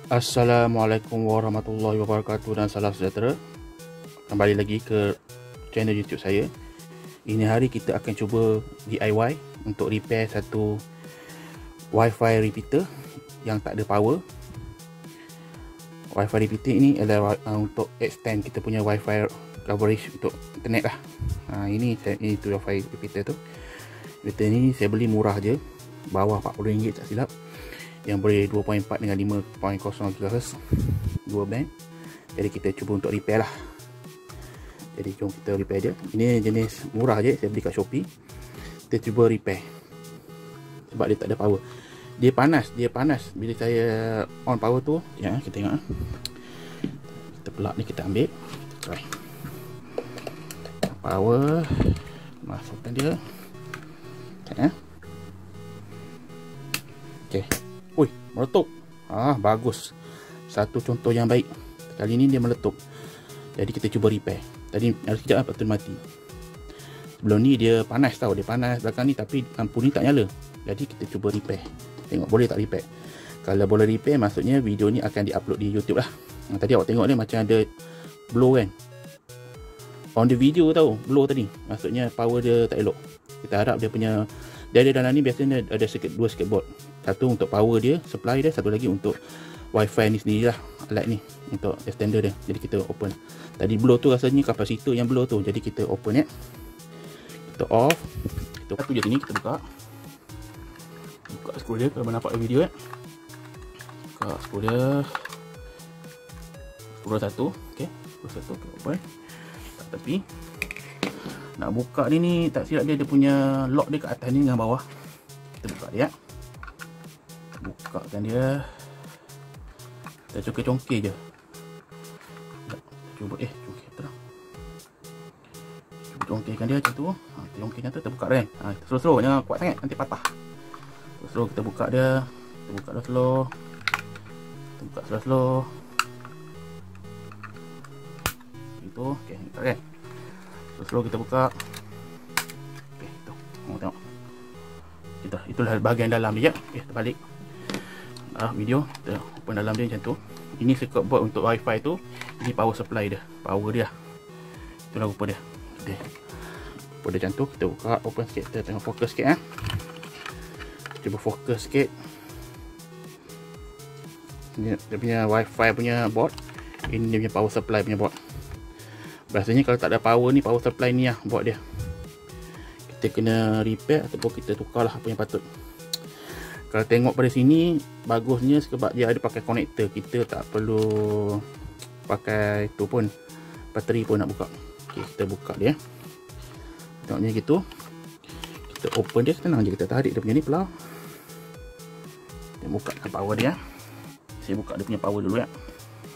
Assalamualaikum warahmatullahi wabarakatuh dan salam sejahtera. Kembali lagi ke channel YouTube saya. Ini hari kita akan cuba DIY untuk repair satu Wi-Fi repeater yang tak ada power. Wi-Fi repeater ini adalah untuk extend kita punya Wi-Fi coverage untuk internet lah. Ini tu Wi-Fi repeater tu. Repeater ni saya beli murah je, bawah RM40 tak silap. Yang boleh 2.4 dengan 5.0 GHz, dua band. Jadi kita cuba untuk repair lah. Jadi jom kita repair je. Ini jenis murah je, saya beli kat Shopee. Kita cuba repair sebab dia tak ada power. Dia panas bila saya on power tu. Ya, kita tengok. Kita plug ni kita ambil, try power, masukkan dia. Okey. Ui, meletup. Bagus. Satu contoh yang baik. Kali ni dia meletup. Jadi kita cuba repair. Tadi sekejap lepas tu mati. Sebelum ni dia panas tau. Dia panas belakang ni tapi lampu ni tak nyala. Jadi kita cuba repair. Tengok boleh tak repair. Kalau boleh repair maksudnya video ni akan di-upload di YouTube lah. Tadi awak tengok dia macam ada blow kan. On the video tau, blow tadi. Maksudnya power dia tak elok. Kita harap dia punya, dia ada dalam ni biasanya ada dua circuit board. Satu untuk power dia, supply dia, satu lagi untuk Wi-Fi ni sendiri lah, alat ni untuk extender dia. Jadi kita open. Tadi blow tu rasanya kapasitor yang blow tu. Jadi kita open ya. Kita off. Kita satu je sini, kita buka. Buka skru dia kalau nampak video ya. Buka skru dia. Skru satu, okey. Skru satu kita open. Kat tepi. Nak buka ni tak silap dia punya lock dia kat atas ni dengan bawah. Kita buka dia. Bukakan dia. Kita congkir-congkir je. Cuba congkir terang. Cuba congkirkan dia macam tu. Kita congkir macam tu, kita buka dia kan. Slow-slow, jangan kuat sangat nanti patah. Slow kita buka dia. Kita buka dia slow. Kita buka slow-slow. Itu, okey, buka kan. Slow kita buka. Okey, tu. Tengok. Itulah bahagian dalam dia. Okey, kita balik. Video kita open dalam dia macam tu. Ini circuit board untuk Wi-Fi tu. Ini power supply dia, power dia. Itulah rupa dia. Okey, rupa dia macam tu. Kita buka, open sikit, kita tengok fokus sikit Cuba fokus sikit. Ini dia punya Wi-Fi punya board. Ini dia punya power supply punya board. Biasanya kalau tak ada power ni, power supply ni lah board dia. Kita kena repair ataupun kita tukar lah apa yang patut. Kalau tengok pada sini, bagusnya sebab dia ada pakai konektor. Kita tak perlu pakai tu pun, bateri pun nak buka. Okay, kita buka dia. Tengoknya gitu. Kita open dia, tenang je, kita tarik dia punya ni pelau. Kita buka power dia. Saya buka dia punya power dulu ya.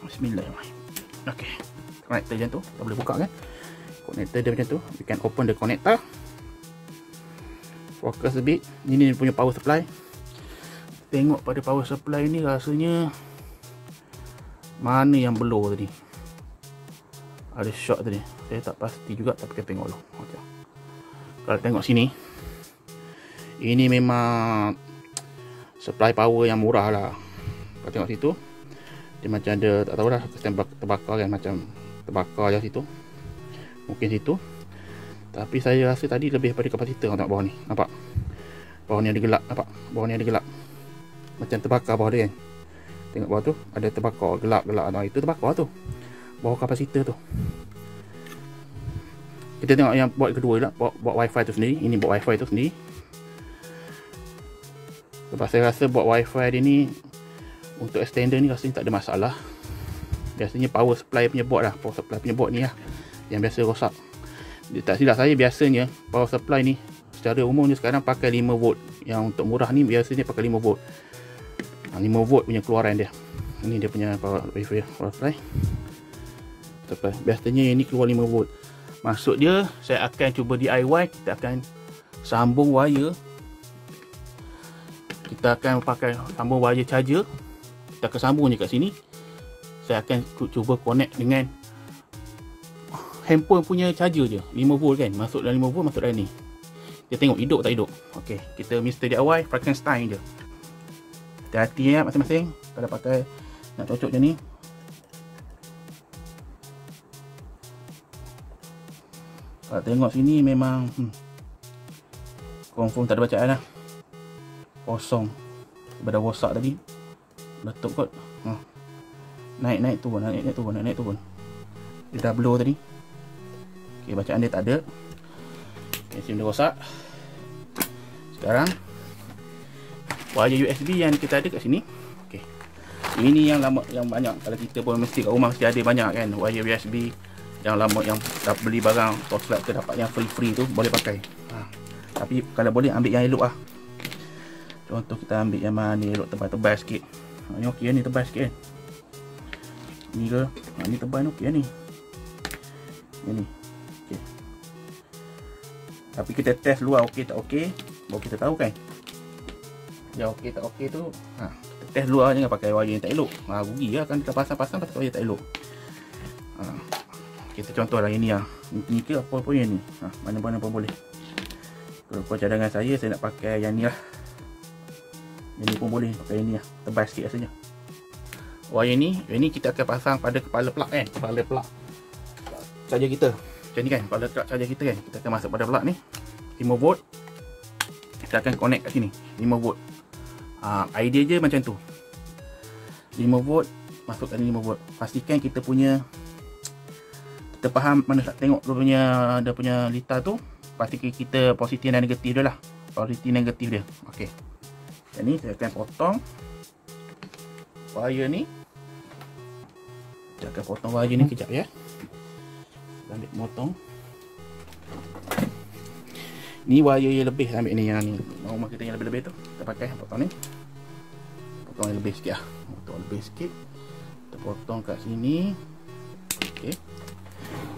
Bismillahirrahmanirrahim. Okey, konektor macam tu, kita boleh buka kan. Konektor dia macam tu. We can open the connector. Focus a bit. Ini dia punya power supply. Tengok pada power supply ni rasanya mana yang blow tadi. Ada short tadi. Saya tak pasti juga tapi kita tengok dulu. Okay. Kalau tengok sini, ini memang supply power yang murah lah. Kalau tengok situ, dia macam ada, tak tahu lah, terbakar kan, macam terbakar je situ. Mungkin situ. Tapi saya rasa tadi lebih daripada kapasitor. Tengok bawah ni, nampak? Bawah ni ada gelap, nampak? Bawah ni ada gelap. Macam terbakar bawah dia kan. Tengok bawah tu ada terbakar, gelap-gelap. Itu terbakar tu, bawah kapasitor tu. Kita tengok yang board kedua lah, board Wi-Fi tu sendiri. Ini board Wi-Fi tu sendiri. Sebab saya rasa board Wi-Fi dia ni untuk extender ni rasanya tak ada masalah. Biasanya power supply punya board lah, power supply punya board ni lah yang biasa rosak. Dia tak silap saya, biasanya power supply ni secara umumnya sekarang pakai 5V. Yang untuk murah ni biasanya pakai 5V. 5V punya keluaran dia. Ini dia punya power supply. Biasanya ini keluar 5V. Maksud dia, saya akan cuba DIY. Kita akan sambung wire. Kita akan pakai sambung wire charger. Kita akan sambung je kat sini. Saya akan cuba connect dengan handphone punya charger je. 5V kan. Masuk dalam 5V, masuk dalam ni. Kita tengok hidup tak hidup. Okey, kita Mr. DIY Frankenstein je. Hati-hati ya masing-masing. Kalau pakai Nak cocok macam ni. Kalau tengok sini memang confirm tak ada bacaan lah. Kosong. Daripada rosak tadi. Letup kot. Naik turun, naik turun. Dia dah blow tadi. Okay, bacaan dia tak ada. Okay, SIM dia rosak. Sekarang wire USB yang kita ada kat sini. Okay. Ini yang lama, yang banyak. Kalau kita pun mesti kat rumah mesti ada banyak kan. Wire USB yang lama, yang dah beli barang Torchlight tu dapat yang free tu boleh pakai. Tapi kalau boleh ambil yang elok lah. Contoh kita ambil yang mana ni elok, tebal-tebal sikit. Ni okey ni, tebal sikit kan. Ni ke? Ni tebal ni okey ni. Ni. Okey. Tapi kita test luar okey tak okey, baru kita tahu kan. Yang okey tak okey tu, kita test luar, jangan pakai wire yang tak elok. Rugi lah kan kita pasang-pasang pakai wire tak elok. Kita contoh lah ini lah. Ni ke apa pun yang ni. Mana-mana pun boleh. Kalau cadangan saya nak pakai yang ni lah. Yang ni pun boleh pakai yang ni lah. Tebal sikit rasanya. Wire ni kita akan pasang pada kepala plug kan. Kepala plug charger kita. Macam ni kan, kepala plug charger kita kan. Kita akan masuk pada plug ni 5 volt. Kita akan connect kat sini 5 volt. Idea je macam tu. 5 volt, masukkan 5 volt. Pastikan kita punya, kita faham mana tak tengok dia punya litar tu. Pastikan kita positif dan negatif dia lah. Positif negatif dia. Okey. Jadi ni saya akan potong wire ni. Saya akan potong wire ni kejap ya. Kita ambil potong. Ni wire yang lebih, ambil ni yang ni. Rumah kita yang lebih-lebih tu. Kita pakai potong ni. Potong yang lebih sikit lah. Potong lebih sikit. Kita potong kat sini. Okey.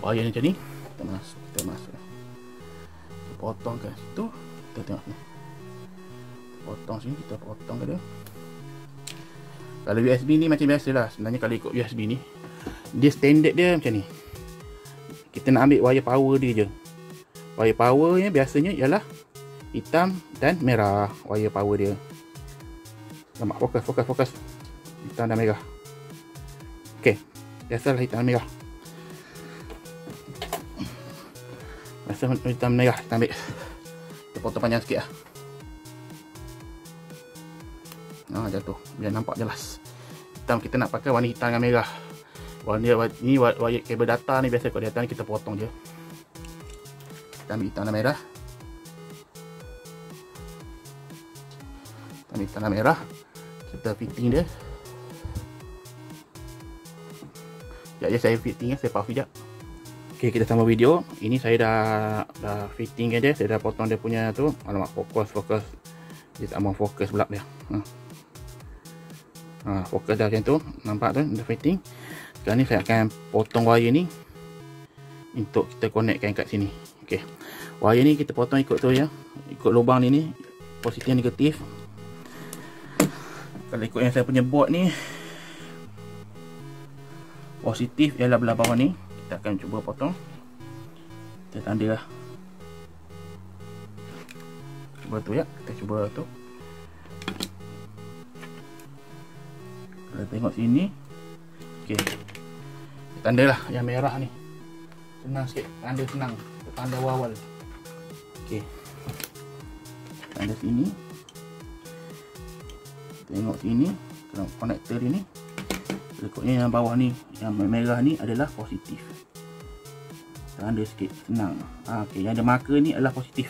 Wire ni macam ni. Kita masuk. Kita potong kat situ. Kita tengok ni. Potong sini, kita potong ke dia. Kalau USB ni macam biasa lah. Sebenarnya kalau ikut USB ni, dia standard dia macam ni. Kita nak ambil wire power dia je. Wire power nya biasanya ialah hitam dan merah. Wire power dia. Nampak, fokus. Hitam dan merah. Okey. Biasalah hitam dan merah. Biasa hitam dan merah kita ambil. Kita potong panjang sikit lah. Jatuh. Biar nampak jelas. Hitam kita nak pakai warna hitam dengan merah. Warna ni wire kabel data ni biasa kalau data ni kita potong je. Kita ambil hitam dan merah. Kita ambil hitam dan merah. Kita fitting dia. Sekejap je saya fitting ya. Saya pause sekejap. Ok, kita sambung video. Ini saya dah fitting dia. Saya dah potong dia punya tu. Alamak, fokus. Dia tak mau fokus pula dia. Fokus dah macam tu. Nampak tu, dah fitting. Sekarang ni saya akan potong wire ni untuk kita connectkan kat sini. Ok, wire ni kita potong ikut tu ya. Ikut lubang ni positif negatif. Kalau ikut yang saya punya board ni, positif ialah belah bawah ni. Kita akan cuba potong. Kita tanda lah. Cuba tu ya. Kita cuba tu. Kalau tengok sini. Okey. Tanda lah yang merah ni. Senang sikit. Tanda senang. Tanda awal. Okey. Tanda sini. Tengok sini. Kalau konektor ni. Berikutnya yang bawah ni, yang merah ni adalah positif. Tanda sikit. Senang. Okey. Yang ada marker ni adalah positif.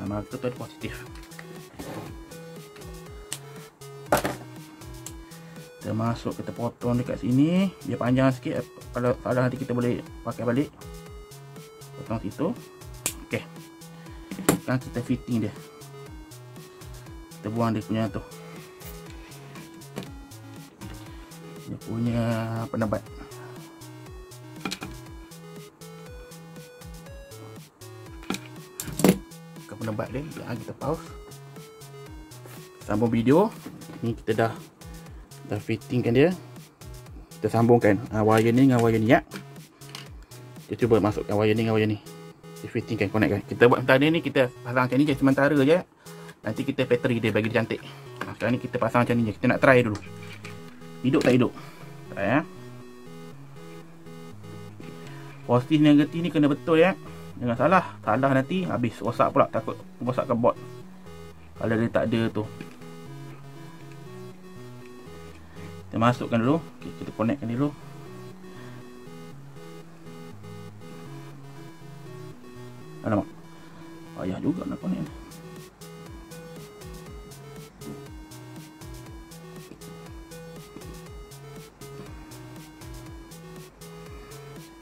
Marker tu ada positif. Kita masuk, kita potong dekat sini. Dia panjang sikit. Kalau salah nanti kita boleh pakai balik. Potong situ. Okey. Sekarang kita fitting dia. Kita buang dia punya tu. Dia punya penebat. Ke penebat dia. Kita pause. Sambung video. Ni kita dah fittingkan dia. Kita sambungkan wire ni dengan wire ni ya. Kita cuba masukkan wire ni dengan wire ni. Kita fittingkan, connect kan. Kita buat tadi ni kita pasang macam ni je sementara je. Nanti kita bateri dia bagi dia cantik. Sekarang ni kita pasang macam ni je. Kita nak try dulu. Hidup tak hidup. Try ya. Positif negatif ni kena betul ya. Jangan salah. Salah nanti habis rosak pula. Takut rosakkan board kalau dia tak ada tu. Kita masukkan dulu. Okay, kita connectkan dulu. Alamak, payah juga nak connect ni.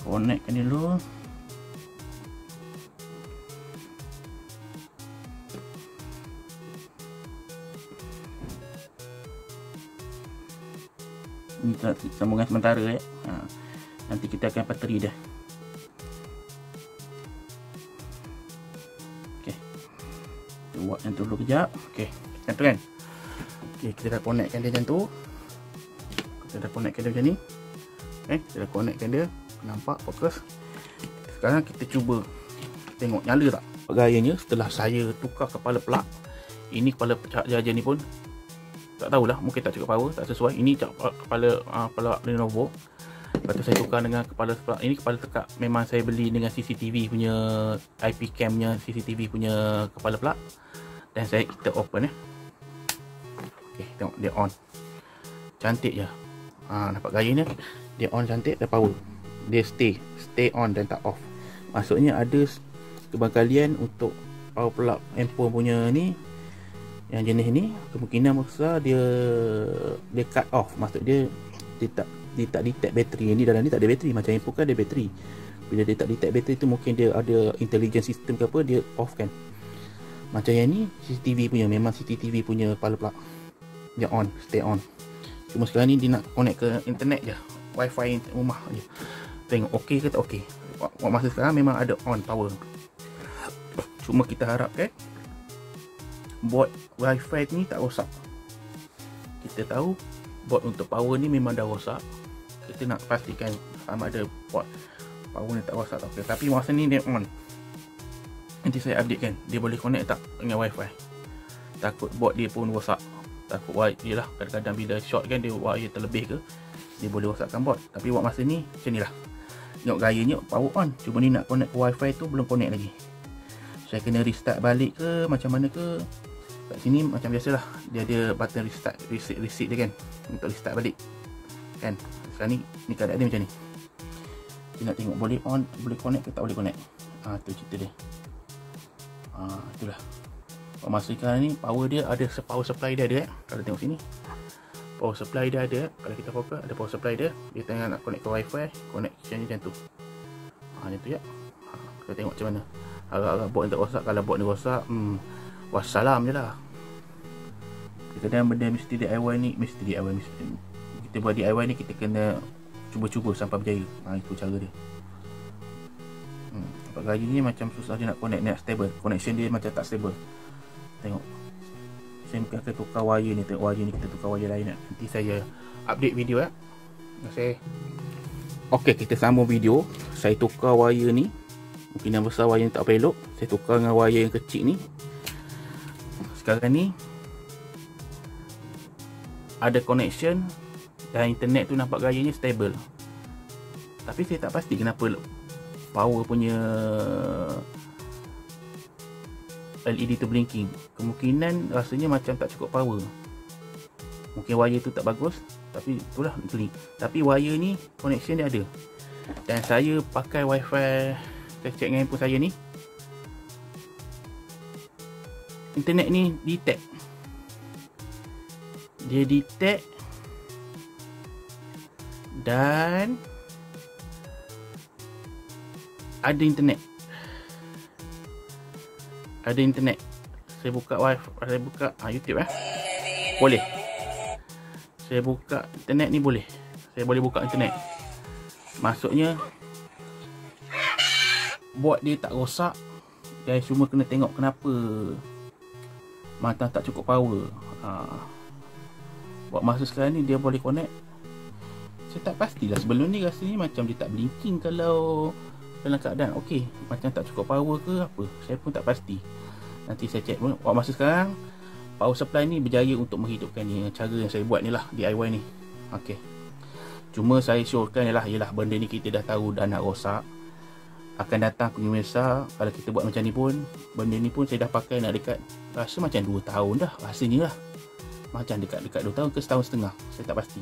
Connectkan dulu. Ini sambungan sementara ya. Nanti kita akan bateri dah. Okey. Kita buat yang tu dulu kejap. Okey, macam tu kan. Okey, kita dah connectkan dia macam tu. Kita dah connectkan dia macam ni. Okey, kita dah connectkan dia. Nampak fokus. Sekarang kita cuba tengok nyala tak. Gayanya setelah saya tukar kepala plug, ini kepala charger ni pun tak tahulah, mungkin tak cukup power, tak sesuai. Ini kepala plug Lenovo. Lepas tu saya tukar dengan kepala plug. Ini kepala tekak memang saya beli dengan CCTV punya, IP cam nya CCTV punya kepala plug. Dan kita open ya. Okey, tengok dia on. Cantik je. Nampak gayanya. Dia on cantik, dah power. Dia stay on dan tak off. Maksudnya ada kebangkalian untuk power plug handphone punya ni, yang jenis ni kemungkinan besar dia cut off. Maksud dia tak detect bateri. Ni dalam ni tak ada bateri. Macam handphone kan ada bateri. Bila dia tak detect bateri tu mungkin dia ada intelligence system ke apa, dia off kan. Macam yang ni CCTV punya, memang CCTV punya kepala plug dia on, stay on. Cuma sekarang ni dia nak connect ke internet je, wifi rumah je. Tengok okey ke tak okey. Masa sekarang memang ada on power. Cuma kita harapkan board wifi ni tak rosak. Kita tahu board untuk power ni memang dah rosak. Kita nak pastikan sama ada board power ni tak rosak tak. Okay. Tapi masa ni dia on. Nanti saya update kan, dia boleh connect tak dengan wifi. Takut board dia pun rosak. Takut wire lah, kadang-kadang bila short kan dia wire terlebih ke, dia boleh rosakkan board. Tapi buat masa ni macam ni lah. Tengok gayanya power on. Cuma ni nak connect ke wifi tu belum connect lagi. Saya kena restart balik ke macam mana ke. Kat sini macam biasalah, dia ada button restart, reset dia kan, untuk restart balik kan. Sekarang ni keadaan dia macam ni. Kita nak tengok boleh on, boleh connect ke tak boleh connect. Tu cerita dia. Itulah. Masa sekarang ni power dia ada, power supply dia ada kalau tengok sini. Power supply dia ada. Kalau kita fokus ada power supply dia. Dia tengah nak connect ke wifi, connection macam tu. Macam tu ya. Kita tengok macam mana. Agak-agak board ni tak rosak. Kalau board ni rosak, wassalam je lah. Kadang-kadang benda mesti DIY ni, kita buat DIY ni kita kena cuba-cuba sampai berjaya. Itu cara dia. Nampak gaya ni macam susah dia nak connect, nak stable. Connection dia macam tak stable. Tengok, saya mungkin akan tukar wire ni. Tengok wire ni, kita tukar wire lain. Nanti saya update video ya. Okey, kita sambung video. Saya tukar wire ni. Mungkin yang besar wire ni tak apa elok. Saya tukar dengan wire yang kecil ni. Sekarang ni ada connection dan internet tu nampak gayanya stable. Tapi saya tak pasti kenapa power punya LED tu blinking. Kemungkinan rasanya macam tak cukup power. Mungkin wire tu tak bagus, tapi itulah blink. Tapi wire ni connection dia ada. Dan saya pakai wifi, saya check dengan handphone saya ni, internet ni detect. Dia detect dan ada internet. Ada internet. Saya buka wifi, saya buka YouTube boleh. Saya buka internet ni boleh. Saya boleh buka internet. Maksudnya board dia tak rosak. Dan cuma kena tengok kenapa macam tak cukup power. Buat masa sekarang ni dia boleh connect. Saya tak pastilah. Sebelum ni rasanya macam dia tak blinking kalau dalam keadaan okey, macam tak cukup power ke apa. Saya pun tak pasti. Nanti saya check. Buat masa sekarang power supply ni berjaya untuk menghidupkan ni. Cara yang saya buat ni lah, DIY ni. Okey. Cuma saya syorkan ialah benda ni kita dah tahu dah nak rosak. Akan datang pemirsa, kalau kita buat macam ni pun, benda ni pun saya dah pakai nak dekat rasa macam 2 tahun dah rasanya lah. Macam dekat 2 tahun ke setahun setengah, saya tak pasti.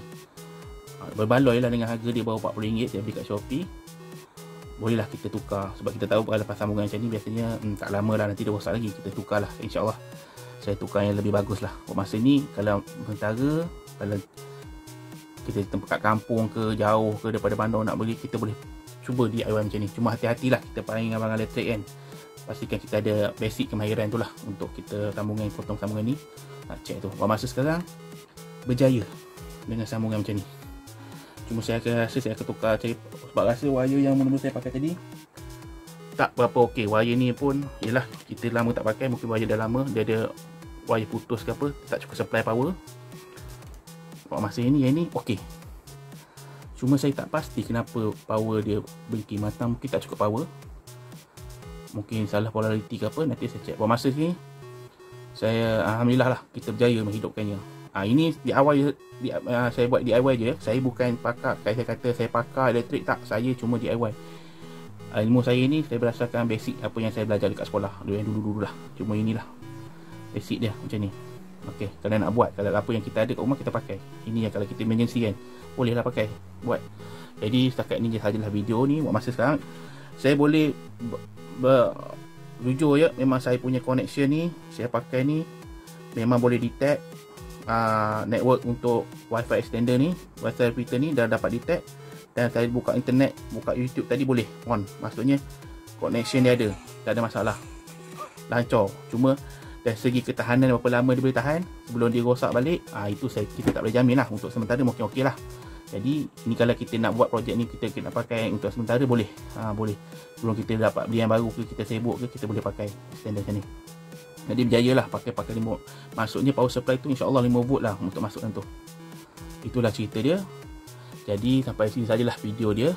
Berbaloi lah dengan harga dia baru RM40 saya beli kat Shopee. Bolehlah kita tukar, sebab kita tahu kalau lepas sambungan macam ni biasanya tak lama lah nanti dia rosak lagi. Kita tukar lah, insyaAllah saya tukar yang lebih bagus lah. Buat masa ni kalau sementara, kalau kita tempat kat kampung ke jauh ke daripada bandar nak beli, kita boleh cuba DIY macam ni. Cuma hati-hatilah kita pakai dengan abang elektrik kan. Pastikan kita ada basic kemahiran tu lah untuk kita sambungan, potong sambungan ni. Nak check tu. Buat masa sekarang berjaya dengan sambungan macam ni. Cuma saya akan tukar cari, sebab rasa wire yang mula-mula saya pakai tadi tak berapa okey. Wire ni pun ialah kita lama tak pakai, mungkin wire dah lama, dia ada wire putus ke apa, tak cukup supply power. Buat masa ni yang ni okey. Cuma saya tak pasti kenapa power dia berhenti mata, mungkin tak cukup power, mungkin salah polariti ke apa, nanti saya check. Buat masa ni saya alhamdulillah lah kita berjaya menghidupkannya. Ini di awal saya buat DIY je. Saya bukan pakar, saya kata saya pakar elektrik, tak. Saya cuma DIY. Ilmu saya ni saya berdasarkan basic apa yang saya belajar dekat sekolah yang dulu-dulu lah. Cuma inilah basic dia macam ni. Okey, kalau nak buat, kalau apa yang kita ada kat rumah kita pakai. Ini yang kalau kita emergency kan, bolehlah pakai buat. Jadi setakat ni je sajalah video ni. Buat masa sekarang saya boleh jujur ya, memang saya punya connection ni saya pakai ni memang boleh detect network untuk wifi extender ni, wifi repeater ni dah dapat detect. Dan saya buka internet, buka YouTube tadi boleh on. Maksudnya connection dia ada, tak ada masalah, lancar. Cuma dari segi ketahanan berapa lama dia boleh tahan sebelum dia rosak balik, itu kita tak boleh jamin lah. Untuk sementara mungkin okey lah. Jadi ini kalau kita nak buat projek ni, kita nak pakai untuk sementara boleh. Boleh. Sebelum kita dapat beli yang baru ke, kita sibuk ke, kita boleh pakai extender macam ni. Jadi berjayalah pakai remote. Maksudnya power supply tu insya-Allah 5 volt lah untuk masukkan tu. Itulah cerita dia. Jadi sampai sini sajalah video dia.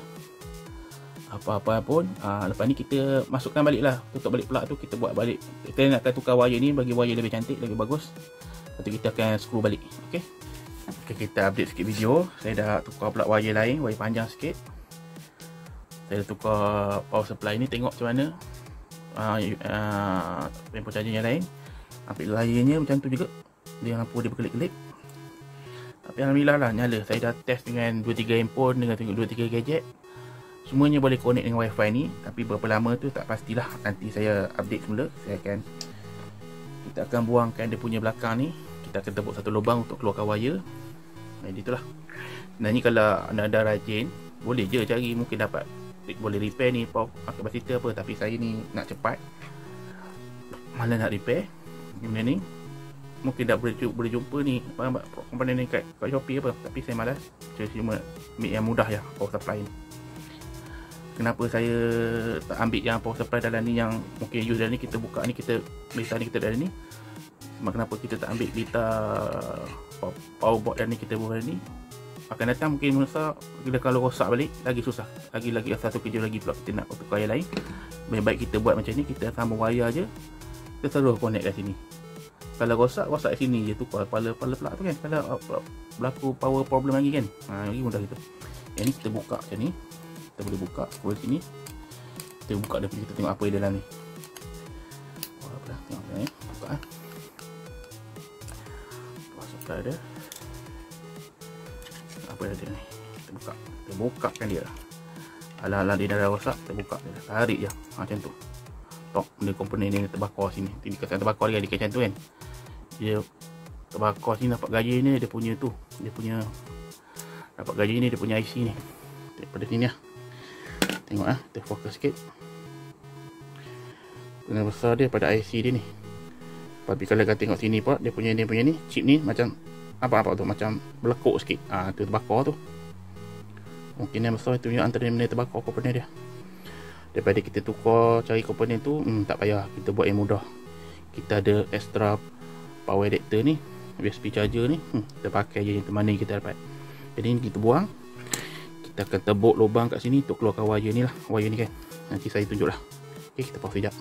Apa-apa pun lepas ni kita masukkan balik lah, tutup balik plug tu, kita buat balik. Kita nak tukar wire ni bagi wire lebih cantik, lebih bagus. Lepas tu kita akan screw balik. Okey. Kita update sikit video. Saya dah tukar plug wire lain, wire panjang sikit. Saya dah tukar power supply ni, tengok macam mana. Lampu charger yang lain, ambil layarnya macam tu juga, dia lampu dia berkelip-kelip. Tapi alhamdulillah lah nyala. Saya dah test dengan 2-3 handphone, dengan 2-3 gadget, semuanya boleh connect dengan wifi ni. Tapi berapa lama tu tak pastilah, nanti saya update semula. Kita akan buangkan dia punya belakang ni, kita akan tebuk satu lubang untuk keluarkan wire. Jadi itulah. Dan ni kalau anda rajin, boleh je cari, mungkin dapat boleh repair ni kapasitor apa. Tapi saya ni nak cepat, mana nak repair benda ni. Mungkin dah boleh jumpa ni komponen ni kat Shopee apa, tapi saya malas. Saya cuma ambil yang mudah ya, power supply ni. Kenapa saya tak ambil yang power supply dalam ni, yang mungkin use dalam ni, kita buka ni, kita beta ni kita dalam ni. Kenapa kita tak ambil beta power board dalam ni, kita buat dalam ni. Akan datang mungkin masa bila kalau rosak balik lagi susah, lagi satu kerja lagi pula kita nak tukar yang lain. Lebih baik kita buat macam ni, kita sambung wire je, kita terus connect kat sini. Kalau rosak kat sini je, tukar kepala plug tu kan. Kalau berlaku power problem lagi kan, lagi mudah gitu. Yang ni kita buka macam ni, kita boleh buka scroll sini, kita buka dia, kita tengok apa yang dalam ni. Tengok ni, buka power supply dia, apa ada ni, kita buka kan dia. Alah dia dah rosak, kita buka dia, tarik je macam tu. Tok benda komponen ni terbakar sini, kesan terbakar dia macam tu kan. Dia terbakar sini, dapat gaya ni, dia punya tu, dia punya dapat gaya ni, dia punya IC ni daripada sini lah. Tengok kita fokus sikit. Kena besar dia pada IC dia ni. Tapi kalau kita tengok sini pula, dia punya ni chip ni macam apa tu, macam belekuk sikit. Tu terbakar tu. Mungkin yang besar itu yang antara benda terbakar komponen dia. Daripada kita tukar cari komponen tu, tak payah, kita buat yang mudah. Kita ada extra power adapter ni, USB charger ni, kita pakai je yang mana kita dapat. Jadi ni kita buang, kita akan tebuk lubang kat sini untuk keluarkan wire ni lah, wire ni kan. Nanti saya tunjuk lah. Okay, kita pause sekejap.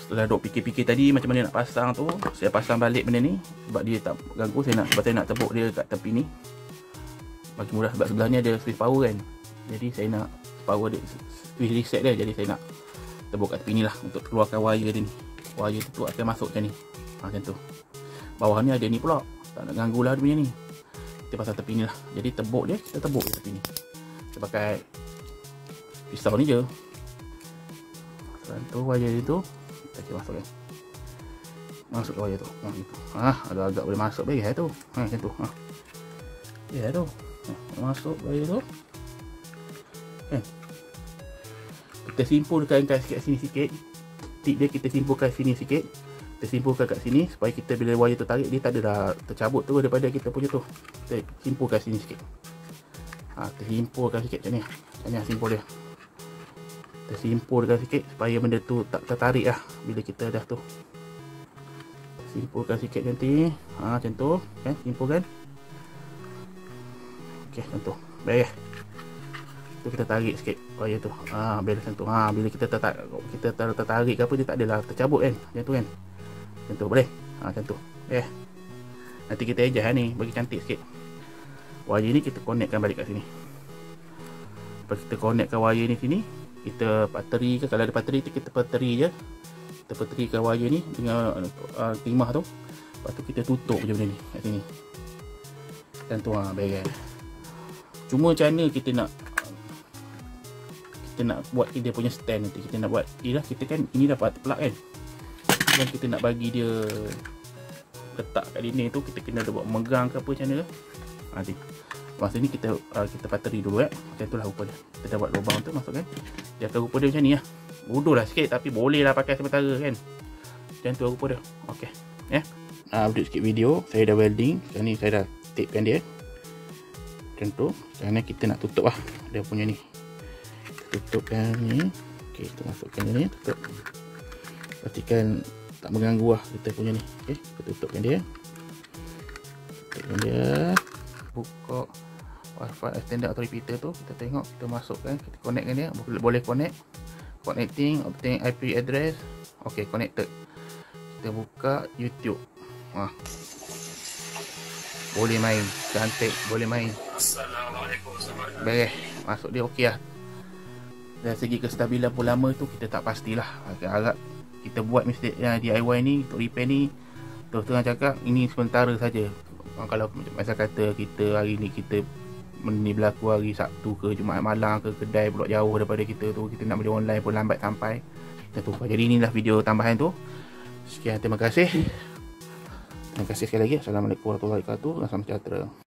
setelah duk fikir-fikir tadi macam mana nak pasang tu, saya pasang balik benda ni sebab dia tak ganggu. Sebab saya nak tepuk dia kat tepi ni bagi mudah, sebab sebelah ni ada switch power kan. Jadi saya nak power dia, switch reset dia. Jadi saya nak tepuk kat tepi ni lah untuk keluarkan wire dia ni. Wire tu akan masuk macam ni. Macam tu. Bawah ni ada ni pula, tak nak ganggu lah dia punya ni. Kita pasang tepi ni lah. Jadi tebuk dia, kita tebuk tepi ni. Kita pakai pisau ni je. Tu wire dia tu kita masukkan. Masuk ke wire tu. Gitu. Agak-agak boleh masuk lagi tu. Macam tu. Ya tu. Masuk wire tu. Kan. Kita simpulkan kat sini sikit. Tip dia kita simpulkan sini sikit. Kita simpulkan kat sini supaya kita bila wire tu tarik dia tak ada dah tercabut tu daripada kita punya tu. Kita simpulkan sini sikit. Kita simpulkan sikit macam ni. Macam ni simpul dia. Kita simpulkan sikit supaya benda tu tak tertarik lah bila kita dah tu. Simpulkan sikit nanti. Macam tu kan, simpulkan. Okey, macam tu. Baik. Tu kita tarik sikit wire tu. Biar macam tu. Bila kita tertarik ke apa dia tak adalah tercabut kan. Macam tu kan. Macam tu boleh. Macam tu. Nanti kita adjust ni bagi cantik sikit. Wire ni kita connectkan balik kat sini. Lepas kita connectkan wire ni sini, kita bateri ke, kalau ada bateri tu kita bateri je. Kita baterikan wire ni dengan timah tu. Lepas tu kita tutup je benda ni kat sini. Dan tu baik. Cuma macam mana kita nak buat dia punya stand nanti. Kita nak buat dia lah, kita kan ini dapat plug kan. Dan kita nak bagi dia letak kat dinding tu, kita kena buat megang ke apa macam mana. Nanti masa ni kita bateri dulu macam tu lah rupa dia. Kita dah buat lubang tu masukkan. Dia akan rupa dia macam ni lah. Bodoh lah sikit tapi boleh lah pakai sementara kan. Macam tu rupa dia. Okey. Update sikit video. Saya dah welding. Sekarang ni saya dah tapekan dia. Macam tu. Sekarang ni kita nak tutup lah dia punya ni. Kita tutupkan ni. Okey, kita masukkan dia ni. Tutup. Pastikan tak mengganggu lah kita punya ni. Okey, kita tutupkan dia. Tutupkan dia. Buka Wi-Fi extender atau repeater tu, kita tengok, kita masukkan, kita connectkan dia. Boleh connect. Connecting, obtain IP address. Ok, connected. Kita buka YouTube. Boleh main. Cantik, boleh main. Assalamualaikum. Baik, masuk dia ok lah. Dari segi kestabilan pun lama tu kita tak pastilah. Agak kita buat mistake yang DIY ni untuk repair ni, terus terang cakap ini sementara saja. Kalau macam kata kita hari ni kita ni berlaku hari Sabtu ke Jumaat malam ke, kedai pula jauh daripada kita tu, kita nak beli online pun lambat sampai, kita tukar. Jadi inilah video tambahan tu. Sekian, terima kasih sekali lagi. Assalamualaikum warahmatullahi wabarakatuh. Salam sejahtera.